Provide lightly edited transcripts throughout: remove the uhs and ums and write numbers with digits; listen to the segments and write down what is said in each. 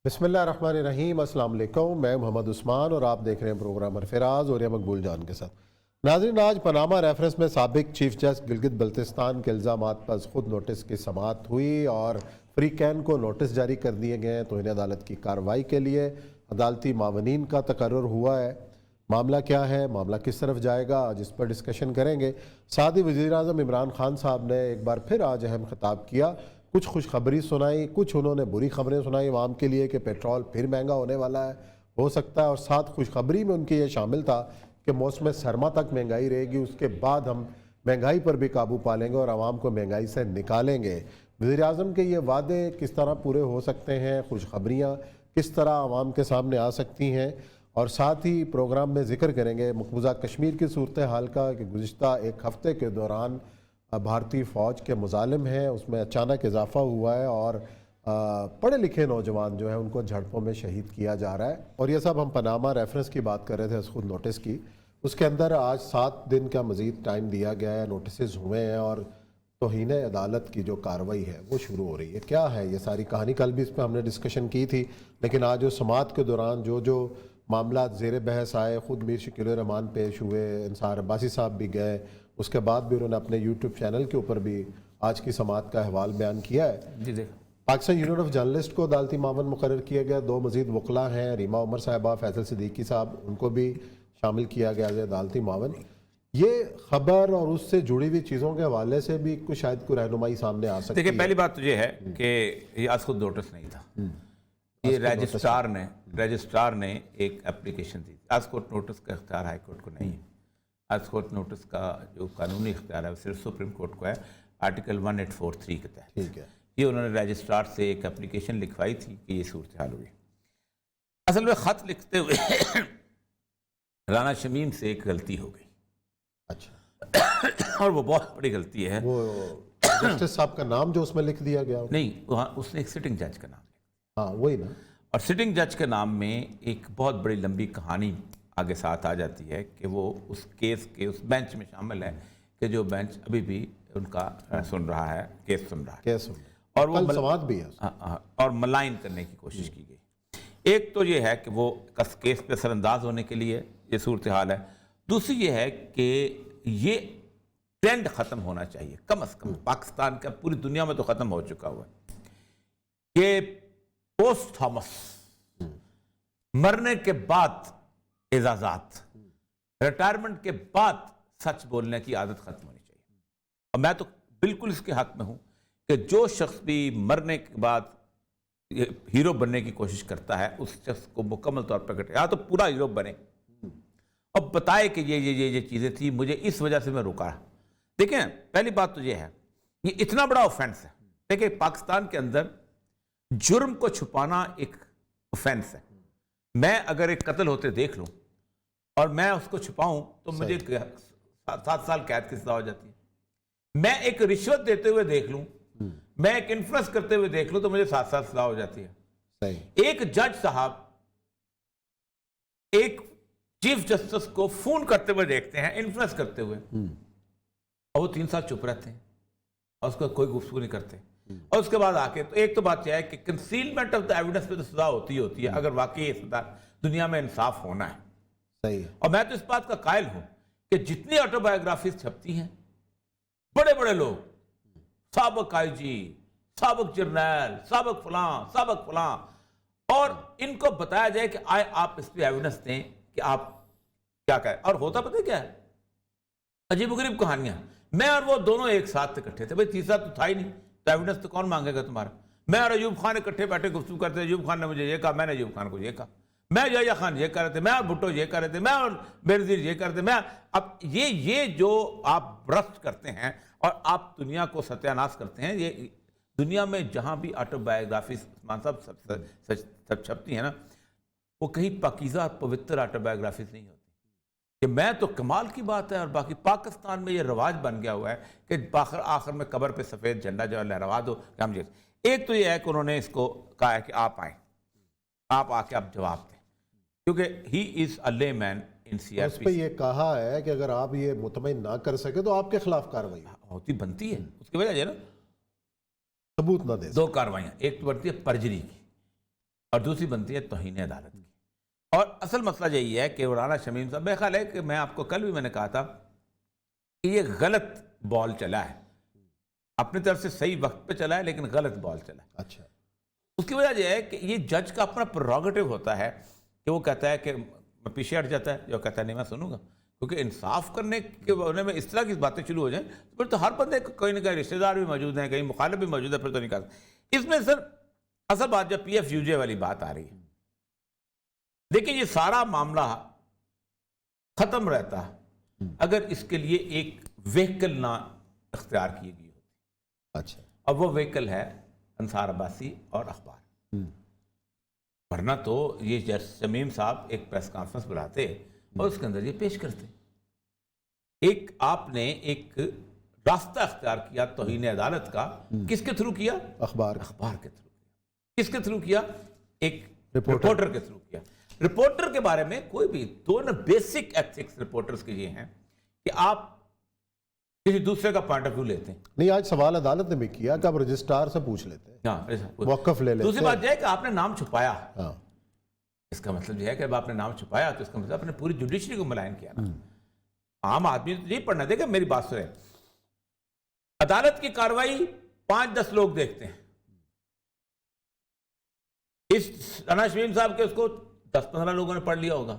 بسم اللہ الرحمن الرحیم۔ السلام علیکم، میں محمد عثمان اور آپ دیکھ رہے ہیں پروگرام فراز اور مقبول جان کے ساتھ۔ ناظرین، آج پاناما ریفرنس میں سابق چیف جسٹس گلگت بلتستان کے الزامات پر خود نوٹس کی سماعت ہوئی اور فریقین کو نوٹس جاری کر دیے گئے تو انہیں عدالت کی کارروائی کے لیے عدالتی معاونین کا تقرر ہوا ہے۔ معاملہ کیا ہے، معاملہ کس طرف جائے گا، آج اس پر ڈسکشن کریں گے۔ ساتھ ہی وزیر اعظم عمران خان صاحب نے ایک بار پھر آج اہم خطاب کیا، کچھ خوشخبری سنائی، کچھ انہوں نے بری خبریں سنائی عوام کے لیے کہ پیٹرول پھر مہنگا ہونے والا ہے، ہو سکتا ہے، اور ساتھ خوشخبری میں ان کی یہ شامل تھا کہ موسم سرما تک مہنگائی رہے گی، اس کے بعد ہم مہنگائی پر بھی قابو پا لیں گے اور عوام کو مہنگائی سے نکالیں گے۔ وزیر اعظم کے یہ وعدے کس طرح پورے ہو سکتے ہیں، خوشخبریاں کس طرح عوام کے سامنے آ سکتی ہیں، اور ساتھ ہی پروگرام میں ذکر کریں گے مقبوضہ کشمیر کی صورتحال کا کہ گزشتہ ایک ہفتے کے دوران بھارتی فوج کے مظالم ہیں، اس میں اچانک اضافہ ہوا ہے اور پڑھے لکھے نوجوان جو ہیں ان کو جھڑپوں میں شہید کیا جا رہا ہے۔ اور یہ سب ہم پاناما ریفرنس کی بات کر رہے تھے، خود نوٹس کی، اس کے اندر آج 7 دن کا مزید ٹائم دیا گیا ہے، نوٹسز ہوئے ہیں اور توہین عدالت کی جو کارروائی ہے وہ شروع ہو رہی ہے۔ کیا ہے یہ ساری کہانی، کل بھی اس پہ ہم نے ڈسکشن کی تھی، لیکن آج جو سماعت کے دوران جو معاملات زیر بحث آئے، خود میر شکیل الرحمان پیش ہوئے، انصار عباسی صاحب بھی گئے، اس کے بعد بھی انہوں نے اپنے یوٹیوب چینل کے اوپر بھی آج کی سماعت کا احوال بیان کیا ہے۔ جی دیکھ پاکستان یونین آف جرنلسٹ کو عدالتی معاون مقرر کیا گیا، 2 مزید وکلاء ہیں، ریما عمر صاحبہ، فیصل صدیقی صاحب، ان کو بھی شامل کیا گیا ہے عدالتی معاون۔ یہ خبر اور اس سے جڑی ہوئی چیزوں کے حوالے سے بھی کچھ شاید کوئی رہنمائی سامنے آ سکتی ہے۔ دیکھیں، پہلی بات تو یہ ہے کہ یہ آج خود نوٹس نہیں تھا، یہ رجسٹرار نے ایک اپلیکیشن دی۔ آج کورٹ نوٹس کا اختیار ہائی کورٹ کو نہیں ہے، آج کورٹ نوٹس کا جو قانونی اختیار ہے وہ صرف سپریم کورٹ کو ہے، آرٹیکل 1843 کے تحت۔ ٹھیک ہے، یہ انہوں نے رجسٹرار سے ایک اپلیکیشن لکھوائی تھی کہ یہ صورتحال ہوئی۔ اصل میں خط لکھتے ہوئے رانا شمیم سے ایک غلطی ہو گئی، اچھا، اور وہ بہت بڑی غلطی ہے۔ وہ جسٹس صاحب کا نام جو اس میں لکھ دیا گیا، نہیں، وہاں اس نے ایک سٹنگ جج کا نام لکھا، ہاں وہی نا، اور سٹنگ جج کے نام میں ایک بہت بڑی لمبی کہانی آگے ساتھ آ جاتی ہے کہ وہ اس کیس کے اس بینچ میں شامل ہے کہ جو بینچ ابھی بھی ان کا سن رہا ہے، کیس سن رہا ہے، کیس اور وہ کل سماعت بھی ہے، اور ملائن کرنے کی کوشش کی گئی۔ ایک تو یہ ہے کہ وہ کیس پہ اثر انداز ہونے کے لیے یہ صورتحال ہے، دوسری یہ ہے کہ یہ ٹرینڈ ختم ہونا چاہیے، کم از کم پاکستان کا، پوری دنیا میں تو ختم ہو چکا ہوا ہے کہ پوسٹ تھامس مرنے کے بعد اعزازات، ریٹائرمنٹ کے بعد سچ بولنے کی عادت ختم ہونی چاہیے۔ اور میں تو بالکل اس کے حق میں ہوں کہ جو شخص بھی مرنے کے بعد ہیرو بننے کی کوشش کرتا ہے اس شخص کو مکمل طور پر کٹے، یا تو پورا ہیرو بنے اور بتائے کہ یہ چیزیں تھی، مجھے اس وجہ سے میں رکا۔ دیکھیں، پہلی بات تو یہ ہے، یہ اتنا بڑا آفینس ہے۔ دیکھیں، پاکستان کے اندر جرم کو چھپانا ایک آفینس ہے۔ میں اگر ایک قتل ہوتے دیکھ لوں اور میں اس کو چھپاؤں تو مجھے 7 سال قید کی سزا ہو جاتی ہے۔ میں ایک رشوت دیتے ہوئے دیکھ لوں، میں ایک انفلوئنس کرتے ہوئے دیکھ لوں تو مجھے 7 سال سزا ہو جاتی ہے۔ ایک جج صاحب ایک چیف جسٹس کو فون کرتے ہوئے دیکھتے ہیں، انفلوئنس کرتے ہوئے، اور وہ 3 سال چپ رہتے ہیں اور اس کو کوئی گفتگو نہیں کرتے، اور اس کے بعد آ کے تو ایک تو بات یہ ہے کہ کنسیلمنٹ آف دا ایویڈنس پہ تو سزا ہوتی ہے اگر واقعی اس دنیا میں انصاف ہونا ہے۔ صحیح ہے، اور میں تو اس بات کا قائل ہوں کہ جتنی آٹو بایوگرافیز چھپتی ہیں، بڑے بڑے لوگ، سابق آئی جی، سابق جرنیل، سابق فلاں، اور ان کو بتایا جائے کہ آئے آپ اس پہ ایویڈنس دیں کہ آپ کیا کہیں، اور ہوتا پتہ کیا ہے، عجیب و غریب کہانیاں۔ میں اور وہ دونوں ایک ساتھ اکٹھے تھے، بھائی تیسرا تو تھا ہی نہیں، تو ایویڈنس تو کون مانگے گا تمہارا؟ میں اور ایوب خان اکٹھے بیٹھے گفتگو کرتے، ایوب خان نے مجھے یہ کہا، میں نے ایوب خان کو یہ کہا، میں یحییٰ خان یہ کہہ رہے تھے، میں اور بھٹو یہ کہہ رہے تھے، میں اور بینظیر یہ کہہ رہے تھے، میں اب یہ جو آپ برسٹ کرتے ہیں اور آپ دنیا کو ستیہ ناش کرتے ہیں، یہ دنیا میں جہاں بھی آٹو بایوگرافیز سب چھپتی ہیں نا، وہ کہیں پاکیزہ اور پوتر آٹو بایوگرافیز نہیں ہوتی کہ میں تو کمال کی بات ہے، اور باقی پاکستان میں یہ رواج بن گیا ہوا ہے کہ آخر میں قبر پہ سفید جھنڈا جو لہروا دو کہ ہم ایک تو یہ ہے کہ انہوں نے اس کو کہا ہے کہ آپ آئیں، آپ آ کے آپ جواب دیں، کیونکہ ہی از اے لے مین ان سی آر اس پی۔ پہ یہ کہا ہے کہ اگر آپ یہ مطمئن نہ کر سکے تو آپ کے خلاف کارروائی ہوتی بنتی ہے، اس کی وجہ یہ نا ثبوت نہ دے 2 کاروائیاں، ایک تو بنتی ہے پرجری کی، اور دوسری بنتی ہے توہین عدالت کی. اور اصل مسئلہ یہی ہے کہ رانا شمیم صاحب، میرا خیال ہے کہ میں آپ کو کل بھی میں نے کہا تھا کہ یہ غلط بال چلا ہے، اپنی طرف سے صحیح وقت پہ چلا ہے لیکن غلط بال چلا ہے. اچھا. اس کی وجہ یہ ہے کہ یہ جج کا اپنا پروگیٹو ہوتا ہے کہ وہ کہتا ہے کہ میں پیچھے ہٹ جاتا ہے، جو کہتا ہے نہیں میں سنوں گا، کیونکہ انصاف کرنے کے ہونے میں اس طرح کی باتیں شروع ہو جائیں پھر تو ہر بندے کہیں نہ کہیں رشتہ دار بھی موجود ہیں، کہیں مخالف بھی موجود ہے، پھر تو نہیں کہا. اس میں سر اصل بات جب پی ایف یو جے والی بات آ رہی ہے، دیکھیں یہ سارا معاملہ ختم رہتا اگر اس کے لیے ایک وہیکل نہ اختیار کی گئی ہوتی. اچھا. اب وہ وہیکل ہے انصار عباسی اور اخبار. ورنہ تو یہ جج شمیم صاحب ایک پریس کانفرنس بلاتے اور اس کے اندر یہ پیش کرتے. ایک آپ نے ایک راستہ اختیار کیا توہین عدالت کا، کس کے تھرو کیا؟ اخبار کے تھرو. کس کے تھرو کیا؟ ایک رپورٹر کے تھرو کیا. رپورٹر کے بارے میں کوئی بھی دونوں بیسک ایتھکس رپورٹرز کے یہ ہیں کہ آپ کسی دوسرے کا پوائنٹ آف ویو لیتے ہیں. نہیں، آج سوال عدالت نے بھی کیا کہ آپ رجسٹرار سے پوچھ لیتے ہیں، موقف لے لیتے ہیں. دوسری بات یہ ہے کہ آپ نے نام چھپایا. ہاں. اس کا مطلب یہ ہے کہ اب آپ نے نام چھپایا تو اس کا مطلب آپ نے پوری جوڈیشری کو ملائن کیا نا. عام آدمی تو نہیں پڑھنا. دیکھیں میری بات سنیں، عدالت کی کاروائی 5-10 لوگ دیکھتے ہیں. اس رانا شمیم صاحب کے اس کو 10-15 لوگوں نے پڑھ لیا ہوگا.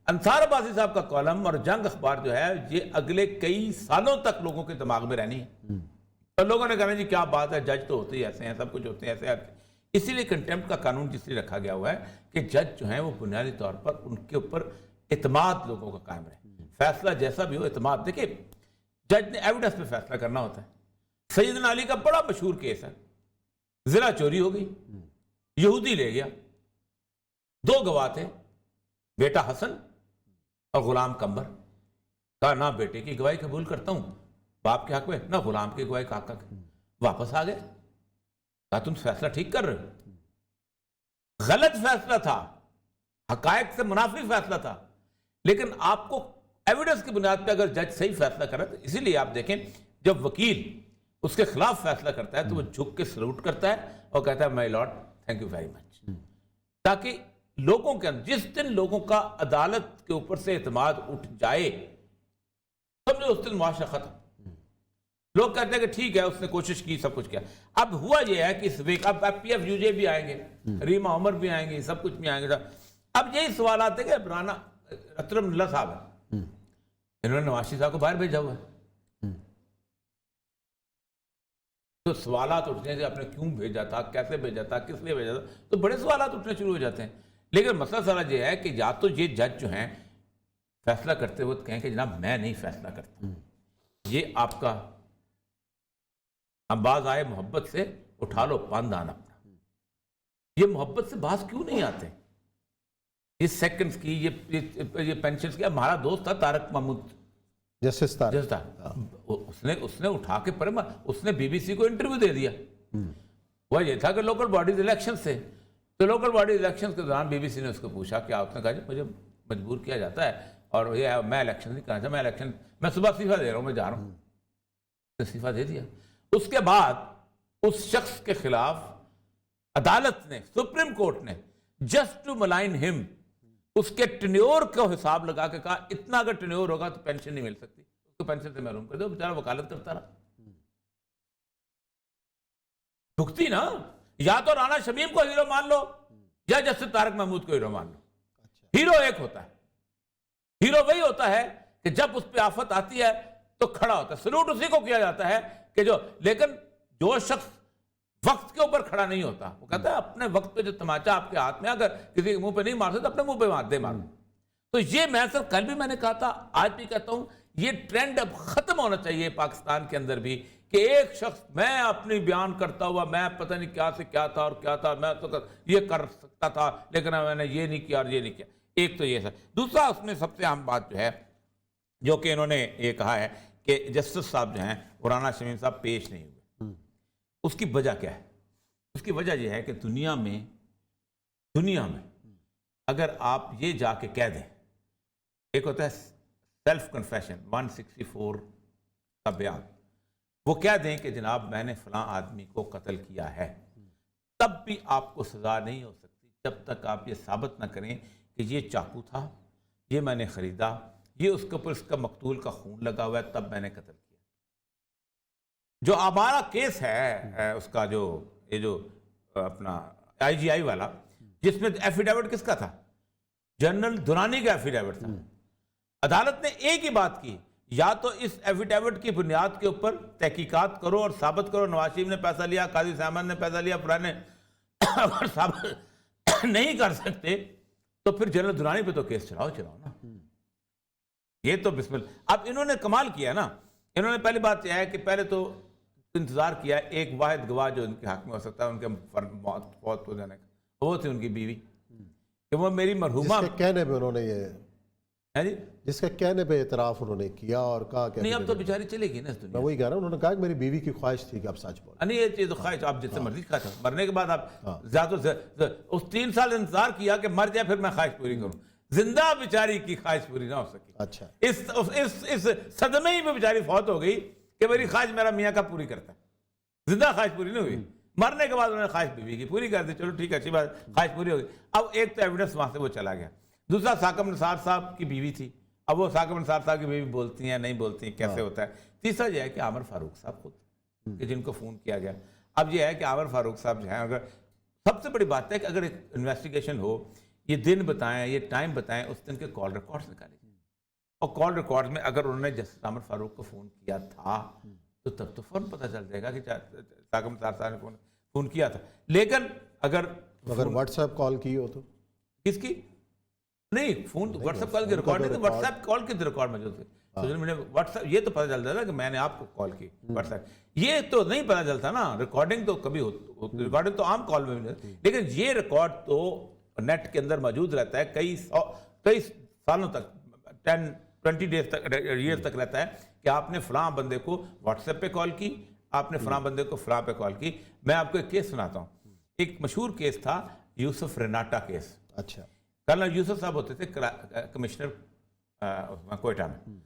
انصار عباسی صاحب کا کالم اور جنگ اخبار جو ہے یہ اگلے کئی سالوں تک لوگوں کے دماغ میں رہنی ہے. اور لوگوں نے کہنا جی کیا بات ہے، جج تو ہوتے ہی ایسے ہیں، سب کچھ ہوتے ہیں ایسے. اسی لیے کنٹیمپٹ کا قانون جس لیے رکھا گیا ہوا ہے کہ جج جو ہیں وہ بنیادی طور پر ان کے اوپر اعتماد لوگوں کا قائم رہے. فیصلہ جیسا بھی ہو اعتماد. دیکھیں جج نے ایویڈنس پہ فیصلہ کرنا ہوتا ہے. سیدنا علی کا بڑا مشہور کیس ہے، زرہ چوری ہو گئی، یہودی لے گیا، 2 گواہ تھے، بیٹا حسن اور غلام قمبر. کہا نہ بیٹے کی گواہی قبول کرتا ہوں باپ کے حق میں، نہ غلام کی گواہی کا حق. واپس آ گئے. کہا تم فیصلہ ٹھیک کر رہے ہو. غلط فیصلہ تھا، حقائق سے منافی فیصلہ تھا، لیکن آپ کو ایویڈنس کی بنیاد پہ اگر جج صحیح فیصلہ کرے تو اسی لیے آپ دیکھیں جب وکیل اس کے خلاف فیصلہ کرتا ہے تو وہ جھک کے سلوٹ کرتا ہے اور کہتا ہے my lord thank you very much. تاکہ لوگوں کے اندر جس دن لوگوں کا عدالت کے اوپر سے اعتماد اٹھ جائے سمجھو اس دن معاشرہ ختم. لوگ کہتے ہیں کہ ٹھیک ہے اس نے کوشش کی، سب کچھ کیا. اب ہوا یہ ہے کہ اس ویک اب پی ایف یو جے بھی آئیں گے، ریما عمر بھی آئیں گے، سب کچھ بھی آئیں گے. اب یہی سوالات ہیں کہ رانا اکرم اللہ صاحب ہیں، انہوں نے نواز شریف صاحب کو باہر بھیجا ہوا ہے. تو سوالات اٹھنے سے آپ نے کیوں بھیجا تھا، کیسے بھیجا تھا، کس لیے بھیجا تھا، تو بڑے سوالات اٹھنے شروع ہو جاتے ہیں. لیکن مسئلہ سارا یہ ہے کہ یا تو یہ جج جو ہیں فیصلہ کرتے ہوئے کہیں کہ جناب میں نہیں فیصلہ کرتا. یہ آپ کا باز آئے محبت سے اٹھا لو پاندان اپنا. یہ محبت سے باز کیوں نہیں آتے؟ یہ سیکنڈز کی یہ پینشنز کی. ہمارا دوست تھا طارق محمود جسٹس طارق، اس نے اٹھا کے اس نے بی بی سی کو انٹرویو دے دیا. وہ یہ تھا کہ لوکل باڈیز الیکشن سے، تو لوکل باڈیز الیکشن کے دوران بی بی سی نے اس کو پوچھا کہ آپ نے کہا جی مجھے مجبور کیا جاتا ہے اور یہ میں الیکشن نہیں کرنا چاہتا، میں صبح استعفیٰ دے رہا ہوں، میں جا رہا ہوں. استعفیٰ دے دیا. اس کے بعد اس شخص کے خلاف عدالت نے، سپریم کورٹ نے جسٹ ٹو ملائن ہم اس کے ٹینیور کو حساب لگا کے کہا اتنا اگر ٹینیور ہوگا تو پینشن نہیں مل سکتی، اس کو پینشن سے محروم کر دو. بیچارہ وکالت کرتا رہا. بھگتی نا. یا تو رانا شمیم کو ہیرو مان لو یا جسٹس طارق محمود کو ہیرو مان لو. ہیرو ایک ہوتا ہے، ہیرو وہی ہوتا ہے کہ جب اس پہ آفت آتی ہے تو کھڑا ہوتا ہے. سلوٹ اسی کو کیا جاتا ہے کہ لیکن جو شخص وقت کے اوپر کھڑا نہیں ہوتا وہ کہتا ہے اپنے وقت پہ جو تماچا آپ کے ہاتھ میں، اگر کسی کے منہ پہ نہیں مار سکتے اپنے منہ پہ دے مارو. تو یہ میں سر کل بھی میں نے کہا تھا، آج بھی کہتا ہوں، یہ ٹرینڈ اب ختم ہونا چاہیے پاکستان کے اندر بھی کہ ایک شخص میں اپنی بیان کرتا ہوا میں پتہ نہیں کیا سے کیا تھا اور کیا تھا، میں تو یہ کر سکتا تھا لیکن میں نے یہ نہیں کیا اور یہ نہیں کیا. ایک تو یہ سر. دوسرا اس میں سب سے اہم بات جو ہے جو کہ انہوں نے یہ کہا ہے کہ جسٹس صاحب جو ہیں رانا شمیم صاحب پیش نہیں ہوئے. اس کی وجہ کیا ہے؟ اس کی وجہ یہ ہے کہ دنیا میں اگر آپ یہ جا کے کہہ دیں، ایک ہوتا ہے سیلف کنفیشن 164 کا بیان، وہ کہہ دیں کہ جناب میں نے فلاں آدمی کو قتل کیا ہے، تب بھی آپ کو سزا نہیں ہو سکتی جب تک آپ یہ ثابت نہ کریں کہ یہ چاقو تھا، یہ میں نے خریدا، یہ اس کے اوپر اس کا مقتول کا خون لگا ہوا ہے، تب میں نے قتل کیا۔ جو ہمارا کیس ہے اس کا یہ جو اپنا IGI والا، جس میں ایفیڈیوٹ کس کا تھا؟ جنرل درانی کا ایفیڈیوٹ تھا۔ عدالت نے ایک ہی بات کی، یا تو اس ایفیڈیوٹ کی بنیاد کے اوپر تحقیقات کرو اور ثابت کرو نواز شریف نے پیسہ لیا، قاضی احمد نے پیسہ لیا، فلانے، اگر ثابت نہیں کر سکتے تو پھر جنرل درانی پہ تو کیس چلاؤ نا۔ یہ تو بسم اللہ۔ اب انہوں نے کمال کیا نا، انہوں نے پہلی بات یہ ہے کہ پہلے تو انتظار کیا ایک واحد گواہ جو ان کے حق میں ہو سکتا ہے ان کے فوت ہو جانے کا، وہ تھی ان کی بیوی، کہ وہ میری مرحومہ، جس کے کہنے پہ انہوں نے یہ ہے جی، جس کے کہنے پہ اعتراف انہوں نے کیا اور کہا کہ نہیں اب تو بیچاری چلے گی نا اس میں دنیا۔ وہی کہہ رہا ہوں، انہوں نے کہا کہ میری بیوی کی خواہش تھی کہ آپ سچ بولیں۔ نہیں یہ چیز خواہش آپ جس سے مرضی خواہش، مرنے کے بعد آپ زیادہ سے اس 3 سال انتظار کیا کہ مر جائے پھر میں خواہش پوری کروں، زندہ بیچاری کی خواہش پوری نہ ہو سکی۔ اچھا، اس صدمے ہی میں بیچاری فوت ہو گئی کہ میری خواہش میرا میاں کا پوری کرتا ہے، زندہ خواہش پوری نہیں ہوئی، مرنے کے بعد انہوں نے خواہش بیوی کی پوری کر دی، چلو ٹھیک ہے اچھی بات، خواہش پوری ہو گئی۔ اب ایک تو ایویڈنس وہاں سے وہ چلا گیا، دوسرا ثاقب نثار صاحب کی بیوی تھی، اب وہ ثاقب نثار صاحب کی بیوی بولتی ہیں نہیں بولتی ہیں، کیسے ہوتا ہے۔ تیسرا یہ ہے کہ عامر فاروق صاحب خود کہ جن کو فون کیا گیا، اب یہ ہے کہ عامر فاروق صاحب جو ہیں، اگر سب سے بڑی بات ہے کہ اگر ایک انویسٹیگیشن ہو، یہ دن بتائیں، یہ ٹائم بتائیں، اس دن کے کال ریکارڈز نکالیں، اور کال ریکارڈ میں اگر انہوں نے جسٹس عامر فاروق کو فون کیا تھا تو تب تو فوراً پتہ چل جائے گا کہ ثاقب نثار صاحب نے فون کیا تھا۔ لیکن اگر واٹس ایپ کال کی ہو تو کس کی نہیں، فون واٹس ایپ کال کی ریکارڈنگ تو واٹس ایپ کال کی ریکارڈ موجود ہے سوشل میڈیا، واٹس ایپ یہ تو پتہ چلتا تھا کہ میں نے آپ کو کال کی واٹس ایپ، یہ تو نہیں پتہ چلتا نا، ریکارڈنگ تو کبھی ریکارڈنگ تو عام کال میں بھی نہیں، لیکن یہ ریکارڈ تو نیٹ کے اندر موجود رہتا ہے کئی سالوں تک، 10-20 ڈیز تک، ایئر تک رہتا ہے کہ آپ نے فلاں بندے کو واٹس ایپ پہ کال کی، آپ نے فلاں بندے کو فلاں پہ کال کی۔ میں آپ کو ایک کیس سناتا ہوں، ایک مشہور کیس تھا یوسف ریناٹا کیس۔ اچھا، کرنل یوسف صاحب ہوتے تھے کمشنر کوئٹہ میں،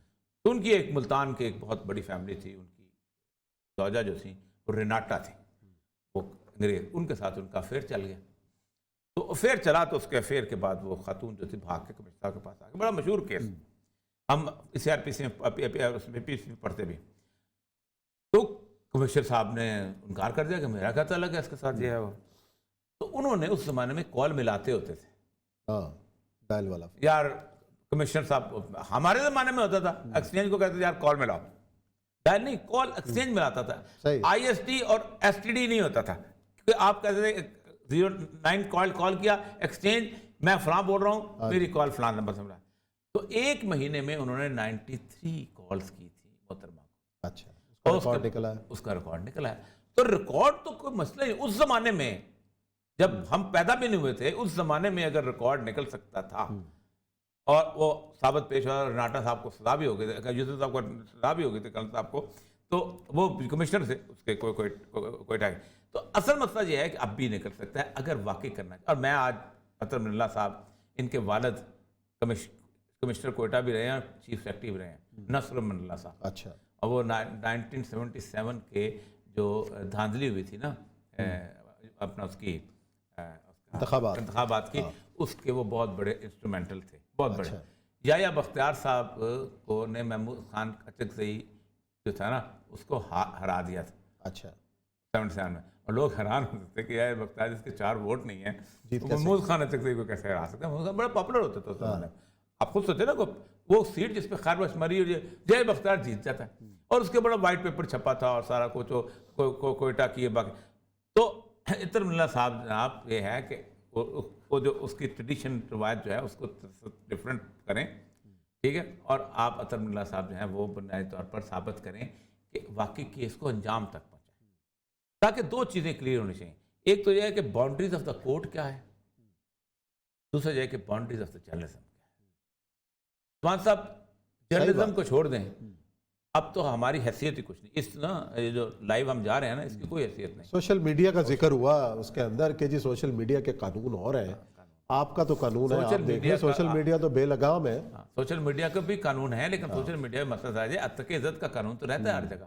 تو ان کی ایک ملتان کے ایک بہت بڑی فیملی تھی، ان کی زوجہ جو تھی وہ ریناٹا تھی، وہ انگریز، ان کے ساتھ ان کا افیئر چل گیا، تو افیئر چلا تو اس کے افیئر کے بعد وہ خاتون جو تھی بھاگ کے کمشنر صاحب کے پاس آ گئی، بڑا مشہور کیس، ہم CRPC میں پڑھتے بھی، تو کمشنر صاحب نے انکار کر دیا کہ میرا کیا تعلق ہے اس کے ساتھ، یہ ہے وہ، تو انہوں نے اس زمانے میں کال ملاتے ہوتے تھے، ہاں ڈائل والا یار کمشنر صاحب، ہمارے زمانے میں ہوتا تھا ایکسچینج کو کہتے تھے یار کال ملاؤ، ڈائل نہیں، کال ایکسچینج ملاتا تھا، ISD اور STD نہیں ہوتا تھا، کیونکہ آپ کہتے تھے 09 کال کیا ایکسچینج، میں فلاں بول رہا ہوں، میری کال فلاں نمبر سے ملا، تو ایک مہینے میں انہوں نے 93 کالز کی تھی محترمہ کو۔ اچھا، اس کا ریکارڈ نکلا ہے، تو ریکارڈ تو کوئی مسئلہ نہیں، اس زمانے میں جب ہم پیدا بھی نہیں ہوئے تھے، اس زمانے میں اگر ریکارڈ نکل سکتا تھا اور وہ ثابت پیش ہوا، رناٹا صاحب کو سزا بھی ہو گئی تھی، یوسف صاحب کو سزا بھی ہو گئی تھی، کرنل صاحب کو، تو وہ کمشنر سے اس کے کوئٹہ کے، تو اصل مسئلہ یہ ہے کہ اب بھی نکل سکتا ہے اگر واقعی کرنا ہے۔ اور میں آج اطہر من اللہ صاحب، ان کے والد کمشنر کوئٹہ بھی رہے ہیں اور چیف سیکرٹری بھی رہے ہیں، نصر من اللہ صاحب، اچھا، اور وہ 1977 کے جو دھاندلی ہوئی تھی نا اپنا اس کی انتخابات کی، اس کے وہ بہت بڑے انسٹرومنٹل تھے، بہت بڑے۔ یحییٰ بختیار صاحب کو نے محمود خان اچکزئی جو تھا نا اس کو ہرا دیا تھا، اچھا، 77 میں، اور لوگ حیران ہوتے تھے کہ یحییٰ بختیار جس کے 4 ووٹ نہیں ہیں محمود خان اچکزئی کو کیسے ہرا سکتے ہیں؟ محمود خان بڑا پاپولر ہوتا تھا اس زمانے میں، آپ خود سوچے نا وہ سیٹ جس پہ خیربخش مری اور جے بختیار جیت جاتا ہے، اور اس کے بڑا وائٹ پیپر چھپا تھا اور سارا کچھ کوئٹہ کی باقی۔ تو اطہر من اللہ صاحب جناب یہ ہے کہ وہ جو اس کی ٹریڈیشن روایت جو ہے اس کو ڈفرینٹ کریں، ٹھیک ہے، اور آپ اطہر من اللہ صاحب جو ہیں وہ بنیادی طور پر ثابت کریں کہ واقعی کیس کو انجام تک پہنچائیں، تاکہ 2 چیزیں کلیئر ہونی چاہیے، ایک تو یہ ہے کہ باؤنڈریز آف دا کورٹ کیا ہے، دوسرا یہ ہے کہ باؤنڈریز آف دا جرنلزم کیا ہے۔ عثمان صاحب جرنلزم کو چھوڑ دیں، اب تو ہماری حیثیت ہی کچھ نہیں، اس نا یہ جو لائیو ہم جا رہے ہیں نا اس کی کوئی حیثیت نہیں۔ سوشل میڈیا کا ذکر ہوا اس کے اندر کہ جی سوشل میڈیا کے قانون ہو رہے ہیں، آپ کا تو قانون ہے، آپ دیکھیں سوشل میڈیا تو بے لگام ہے، سوشل میڈیا کا بھی قانون ہے، لیکن سوشل میڈیا میں مسئلہ ہے اتق عزت کا قانون تو رہتا ہے ہر جگہ،